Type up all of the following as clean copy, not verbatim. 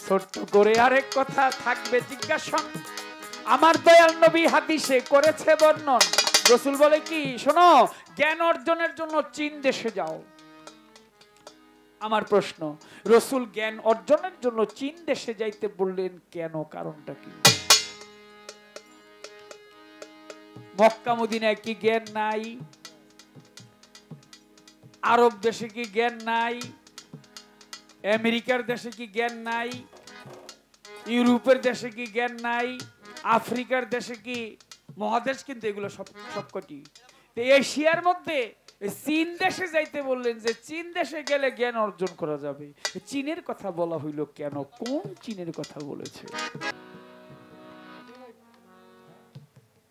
ছোট্ট করে আরেক কথা থাকবে জিজ্ঞাসন, আমার দয়াল নবী হাদিসে করেছে বর্ণন। রাসূল বলে কি, শোনো, জ্ঞান অর্জনের জন্য চীন দেশে যাও। আমার প্রশ্ন, রাসূল জ্ঞান অর্জনের জন্য চীন দেশে যাইতে বললেন কেন? কারণটা কি? মক্কা মদিনায় কি জ্ঞান নাই? আরব দেশে কি জ্ঞান নাই? আমেরিকার দেশে কি জ্ঞান নাই? ইউরোপের দেশে কি জ্ঞান নাই? আফ্রিকার দেশে কি? মহাদেশ কিন্তু এগুলো সবকটি। এশিয়ার মধ্যে চীন দেশে যাইতে বললেন যে চীন দেশে গেলে জ্ঞান অর্জন করা যাবে। চীনের কথা বলা হইল কেন? কোন চীনের কথা বলেছে?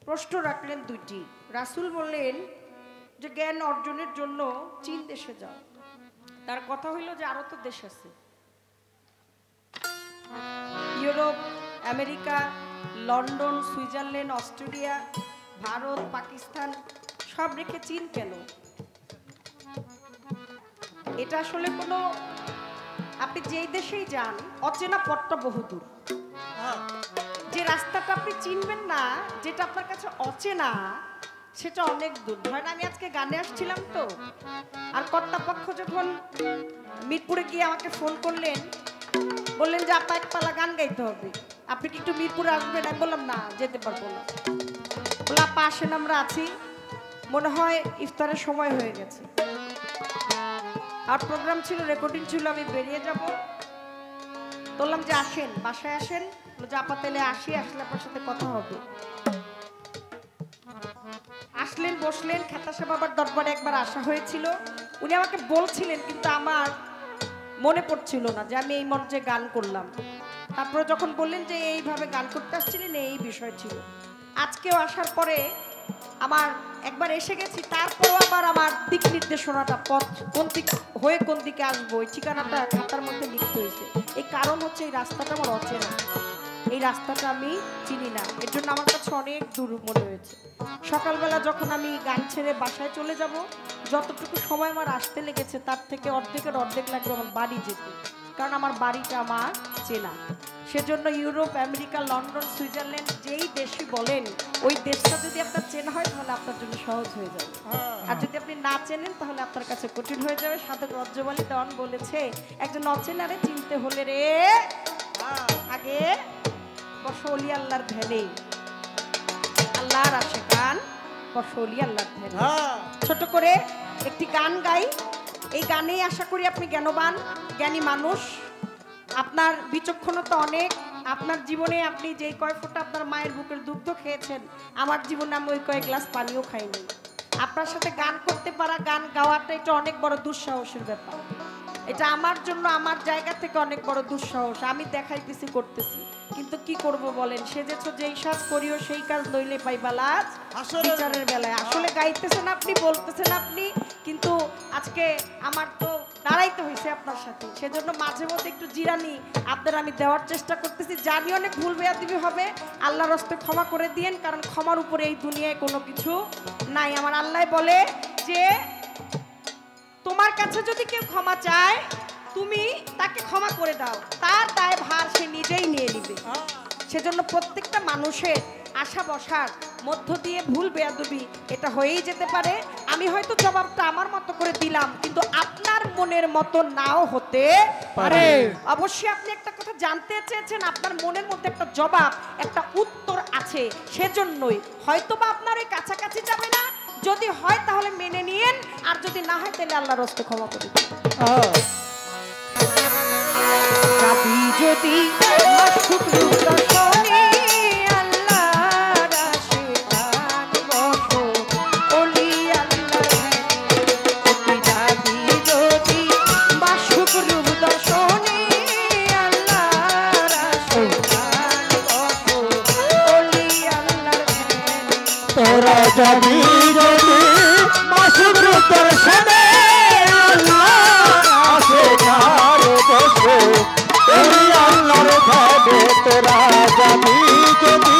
প্রশ্ন রাখলেন দুইটি। রাসূল বললেন যে জ্ঞান অর্জনের জন্য চীন দেশে যাও। তার কথা হইল যে আরো তো দেশ আছে, Europe, America, London, Switzerland, Australia, Bharat, Pakistan সব রেখে চীন কেন? এটা আসলে কোনো, আপনি যেই দেশেই যান অচেনা পথটা বহুদূর। যে রাস্তাটা আপনি চিনবেন না, যেটা আপনার কাছে অচেনা, সেটা অনেক দূর। ধরেন আমি আজকে গানে আসছিলাম তো, আর কর্তাপক্ষ যখন মিরপুরে গিয়ে আমাকে ফোন করলেন, বললেন যে আপা এক পালা গান গাইতে হবে, আপনি কি একটু মিরপুরে আসবেন? আমি বললাম না, যেতে পারবো না। বললাম আপা আসেন, আমরা আছি, মনে হয় ইফতারের সময় হয়ে গেছে, আর প্রোগ্রাম ছিল, রেকর্ডিং ছিল, আমি বেরিয়ে যাব। বললাম যে আসেন, বাসায় আসেন। যে আপা তাহলে আসি, আসলে আপনার সাথে কথা হবে। আসলেন, বসলেন। খেতাসা বাবার দরবারে একবার আসা হয়েছিল, উনি আমাকে বলছিলেন, কিন্তু আমার মনে পড়ছিল না যে আমি এই মঞ্চে গান করলাম। তারপরে যখন বললেন যে এইভাবে গান করতে আসছিলেন, এই বিষয় ছিল। আজকেও আসার পরে আমার একবার এসে গেছি, তারপরেও আবার আমার দিক নির্দেশনাটা, পথ কোন দিক হয়ে কোন দিকে আসবো, এই ঠিকানাটা খাতার মধ্যে লিখতে হয়েছে। এই কারণ হচ্ছে এই রাস্তাটা আমার অচেনা, এই রাস্তাটা আমি চিনি না, এর জন্য আমার কাছে অনেক দূর মনে হয়েছে। সকালবেলা যখন আমি গান ছেড়ে বাসায় চলে যাব, যতটুকু সময় আমার আসতে লেগেছে তার থেকে অর্ধেকের অর্ধেক লাগবে আমার বাড়ি যেতে, কারণ আমার বাড়িটা আমার চেনা। সেজন্য ইউরোপ, আমেরিকা, লন্ডন, সুইজারল্যান্ড যেই দেশই বলেন, ওই দেশটা যদি আপনার চেনা হয় তাহলে আপনার জন্য সহজ হয়ে যাবে, আর যদি আপনি না চেনেন তাহলে আপনার কাছে কঠিন হয়ে যাবে। সাধক রজ্জবালী ডন বলেছে, একজন অচেনারে চিনতে হলে রে আগে বসো অলি আল্লাহর ধ্যানে, আল্লাহর আশিকান বসো অলি আল্লাহর ধ্যানে। ছোট করে একটি গান গাই, এই গানেই আশা করি আপনি জ্ঞানবান, জ্ঞানী মানুষ। আপনার বিচক্ষণতা অনেক, আপনার জীবনে আপনি যেই কয় ফোঁটা আপনার মায়ের বুকের দুগ্ধ খেয়েছেন, আমার জীবনে আমি ওই কয়েক গ্লাস পানিও খাইনি। আপনার সাথে গান করতে পারা, গান গাওয়াটা এটা অনেক বড় দুঃসাহসের ব্যাপার। এটা আমার জন্য আমার জায়গা থেকে অনেক বড় দুঃসাহস। আমি দেখাইতেছি, করতেছি, কিন্তু কি করব বলেন? সেজেছ যেই সাজ করিও সেই কাজ নইলে পাইবা লাজ বিচারের বেলায়। আসলে গাইতেছেন আপনি, বলতেছেন আপনি, কিন্তু আজকে আমার তো দাঁড়াইতে হয়েছে আপনার সাথে, সেজন্য মাঝে মধ্যে একটু জিরানি আপনার আমি দেওয়ার চেষ্টা করতেছি। জানি অনেক ভুল বেয়াদবি হবে, আল্লাহর হস্তে ক্ষমা করে দিয়েন, কারণ ক্ষমার উপরে এই দুনিয়ায় কোনো কিছু নাই। আমার আল্লাহ বলে যে তোমার কাছে যদি কেউ ক্ষমা চায়, তুমি তাকে ক্ষমা করে দাও, তার দায় ভার সে নিজেই নিয়ে নিবে। সেজন্য প্রত্যেকটা মানুষের আশা বসার মধ্য দিয়ে ভুল বেয়াদবি এটা হয়েই যেতে পারে। আমি হয়তো জবাবটা আমার মতো করে দিলাম, কিন্তু আপনার মনের মতো নাও হতে পারে। অবশ্যই আপনি একটা কথা জানতে চেয়েছেন, আপনার মনের মধ্যে একটা জবাব, একটা উত্তর আছে, সেজন্যই হয়তো বা আপনার ওই কাছাকাছি যাবে না। যদি হয় তাহলে মেনে নিয়েন, আর যদি না হয় তাহলে আল্লাহর হস্তে ক্ষমা করে দিন। যদি তোরা যাবি যদি মাসুর দর্শনে আল্লাহর আশিকার বসে, এই আল্লাহর ভাবে তোরা যাবি যদি